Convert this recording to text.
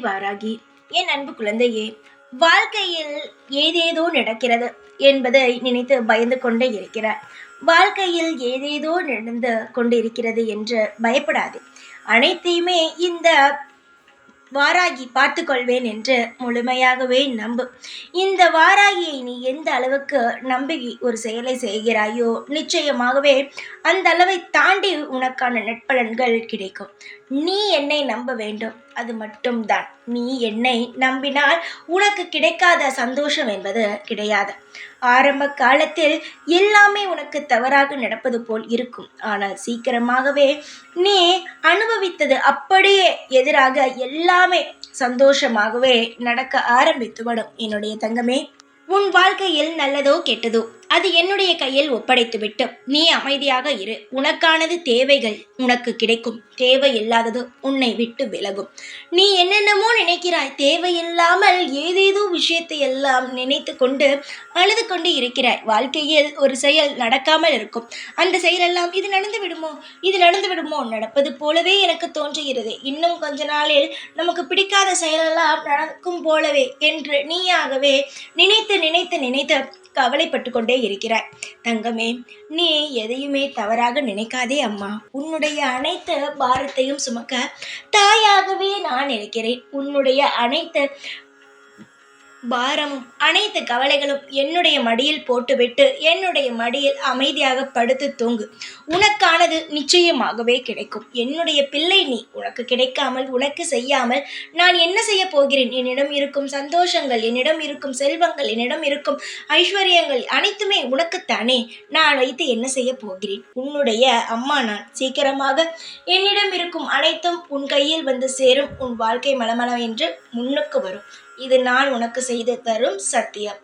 வாராகி, என் அன்பு குழந்தையே, வாழ்க்கையில் ஏதேதோ நடக்கிறது என்பதை நினைத்து பயந்து கொண்டே இருக்கிறார். வாழ்க்கையில் ஏதேதோ நடந்து கொண்டிருக்கிறது என்று பயப்படாது. அனைத்தையுமே இந்த வாராகி பார்த்து கொள்வேன் என்று முழுமையாகவே நம்பு. இந்த வாராகியை நீ எந்த அளவுக்கு நம்பி ஒரு செயலை செய்கிறாயோ நிச்சயமாகவே அந்த அளவை தாண்டி உனக்கான நட்பலன்கள் கிடைக்கும். நீ என்னை நம்ப வேண்டும், அது மட்டும்தான். நீ என்னை நம்பினால் உனக்கு கிடைக்காத சந்தோஷம் என்பது கிடையாது. ஆரம்ப காலத்தில் எல்லாமே உனக்கு தவறாக நடப்பது போல் இருக்கும். ஆனால் சீக்கிரமாகவே நீ அனுபவித்தது அப்படியே எதிராக எல்லாமே சந்தோஷமாகவே நடக்க ஆரம்பித்துவிடும். என்னுடைய தங்கமே, உன் வாழ்க்கையில் நல்லதோ கெட்டதோ அது என்னுடைய கையில் ஒப்படைத்துவிட்டு நீ அமைதியாக இரு. உனக்கானது தேவைகள் உனக்கு கிடைக்கும், தேவையில்லாதது உன்னை விட்டு விலகும். நீ என்னென்னமோ நினைக்கிறாய், தேவையில்லாமல் ஏதேதோ விஷயத்தை எல்லாம் நினைத்து கொண்டு அழுது கொண்டு இருக்கிறாய். வாழ்க்கையில் ஒரு செயல் நடக்காமல் இருக்கும். அந்த செயலெல்லாம் இது நடந்து விடுமோ, இது நடந்து விடுமோ, நடப்பது போலவே எனக்கு தோன்றுகிறது. இன்னும் கொஞ்ச நாளில் நமக்கு பிடிக்காத செயலெல்லாம் நடக்கும் போலவே என்று நீயாகவே நினைத்து நினைத்து நினைத்து கவலைப்பட்டு கொண்டே இருக்கிறாய். தங்கமே, நீ எதையுமே தவறாக நினைக்காதே அம்மா. உன்னுடைய அனைத்து பாரத்தையும் சுமக்க தாயாகவே நான் இருக்கிறேன். உன்னுடைய அனைத்து பாரமும் அனைத்து கவலைகளும் என்னுடைய மடியில் போட்டுவிட்டு என்னுடைய மடியில் அமைதியாக படுத்து தூங்கு. உனக்கானது நிச்சயமாகவே கிடைக்கும். என்னுடைய பிள்ளை நீ. உனக்கு கிடைக்காமல், உனக்கு செய்யாமல் நான் என்ன செய்ய போகிறேன்? என்னிடம் இருக்கும் சந்தோஷங்கள், என்னிடம் இருக்கும் செல்வங்கள், என்னிடம் இருக்கும் ஐஸ்வர்யங்கள் அனைத்துமே உனக்குத்தானே. நான் வைத்து என்ன செய்ய போகிறேன்? உன்னுடைய அம்மா நான். சீக்கிரமாக என்னிடம் இருக்கும் அனைத்தும் உன் கையில் வந்து சேரும். உன் வாழ்க்கை மலமளவென்று முன்னுக்கு வரும். இது நான் உனக்கு செய்து தரும் சத்தியம்.